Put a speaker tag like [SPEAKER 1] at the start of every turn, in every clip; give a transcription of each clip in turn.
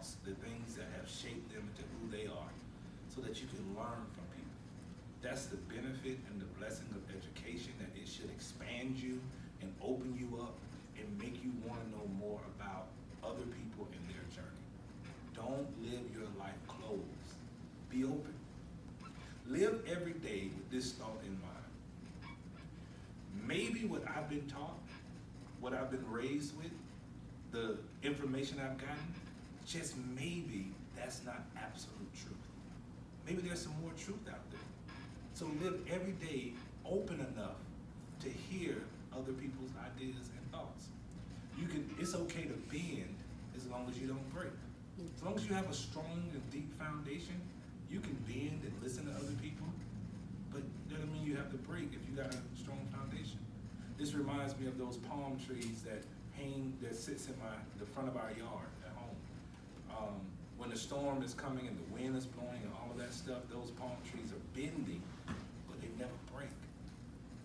[SPEAKER 1] thoughts, the things that have shaped them into who they are, so that you can learn from people. That's the benefit and the blessing of education, that it should expand you and open you up and make you want to know more about other people and their journey. Don't live your life closed. Be open. Live every day with this thought in mind. Maybe what I've been taught, what I've been raised with, the information I've gotten, just maybe that's not absolute truth. Maybe there's some more truth out there. So live every day open enough to hear other people's ideas and thoughts. It's okay to bend as long as you don't break. As long as you have a strong and deep foundation, you can bend and listen to other people, but that doesn't mean you have to break if you got a strong foundation. This reminds me of those palm trees that sits in the front of our yard at home. When the storm is coming and the wind is blowing and all of that stuff, those palm trees are bending, but they never break.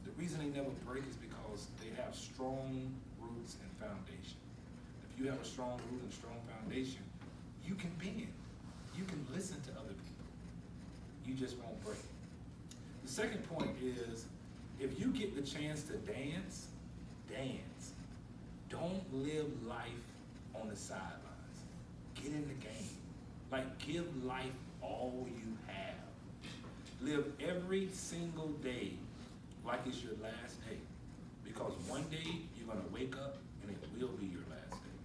[SPEAKER 1] The reason they never break is because they have strong roots and foundation. If you have a strong root and strong foundation, you can bend. You can listen to other people. You just won't break. The second point is, if you get the chance to dance, dance. Don't live life on the sidelines. Get in the game. Like, give life all you have. Live every single day like it's your last day. Because one day you're going to wake up and it will be your last day.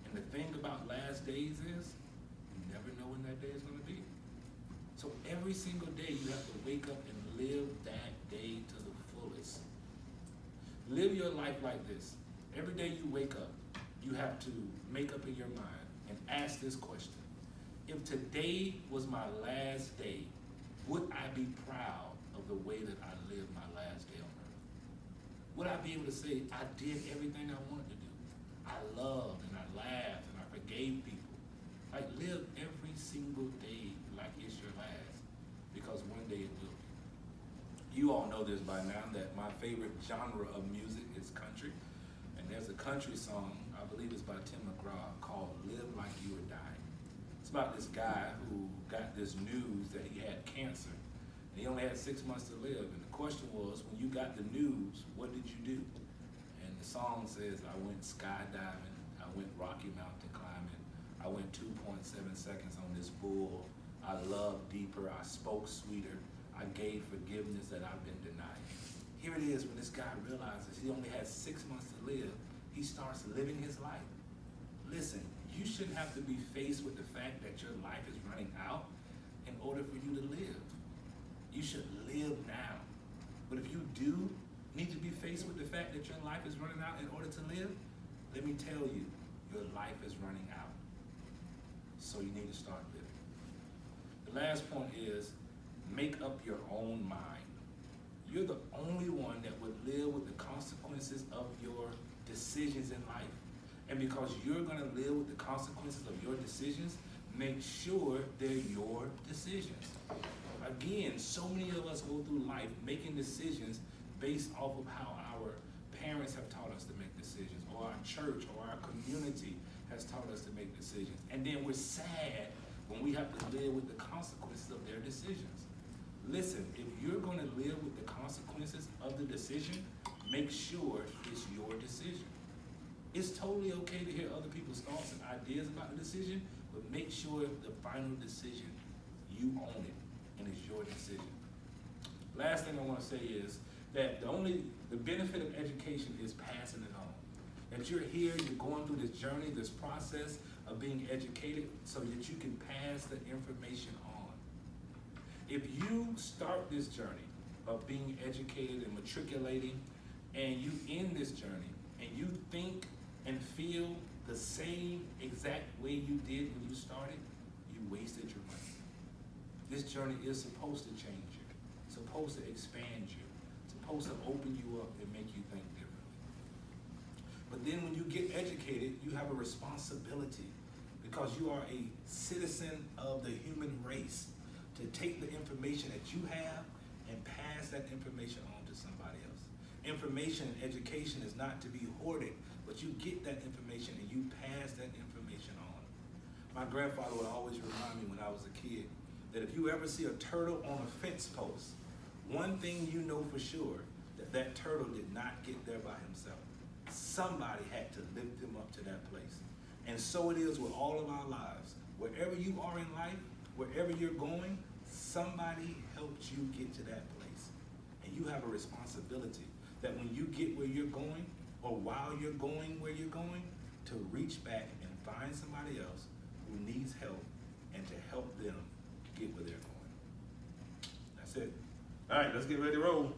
[SPEAKER 1] And the thing about last days is, you never know when that day is going to be. So every single day you have to wake up and live that day to the fullest. Live your life like this. Every day you wake up, you have to make up in your mind and ask this question. If today was my last day, would I be proud of the way that I lived my last day on earth? Would I be able to say, I did everything I wanted to do? I loved and I laughed and I forgave people. Like, live every single day like it's your last, because one day it will be. You all know this by now, that my favorite genre of music is country. And there's a country song, I believe it's by Tim McGraw, called Live Like You Were Dying. It's about this guy who got this news that he had cancer, and he only had 6 months to live. And the question was, when you got the news, what did you do? And the song says, I went skydiving, I went Rocky Mountain climbing, I went 2.7 seconds on this bull, I loved deeper, I spoke sweeter, I gave forgiveness that I've been denied. Here it is, when this guy realizes he only has 6 months to live, he starts living his life. Listen, you shouldn't have to be faced with the fact that your life is running out in order for you to live. You should live now. But if you do need to be faced with the fact that your life is running out in order to live, let me tell you, your life is running out. So you need to start living. The last point is, make up your own mind. You're the only one that would live with the consequences of your decisions in life. And because you're going to live with the consequences of your decisions, make sure they're your decisions. Again, so many of us go through life making decisions based off of how our parents have taught us to make decisions, or our church or our community has taught us to make decisions. And then we're sad when we have to live with the consequences of their decisions. Listen, if you're going to live with the consequences of the decision, make sure it's your decision. It's totally okay to hear other people's thoughts and ideas about the decision, but make sure the final decision, you own it, and it's your decision. Last thing I want to say is that the benefit of education is passing it on. That you're here, you're going through this journey, this process of being educated so that you can pass the information on. If you start this journey of being educated and matriculating, and you end this journey, and you think and feel the same exact way you did when you started, you wasted your money. This journey is supposed to change you, supposed to expand you, supposed to open you up and make you think differently. But then when you get educated, you have a responsibility, because you are a citizen of the human race, to take the information that you have and pass that information on to somebody else. Information and education is not to be hoarded, but you get that information and you pass that information on. My grandfather would always remind me when I was a kid that if you ever see a turtle on a fence post, one thing you know for sure, that that turtle did not get there by himself. Somebody had to lift him up to that place. And so it is with all of our lives. Wherever you are in life, wherever you're going, somebody helped you get to that place. And you have a responsibility that when you get where you're going, or while you're going where you're going, to reach back and find somebody else who needs help and to help them get where they're going. That's it.
[SPEAKER 2] All right, let's get ready to roll.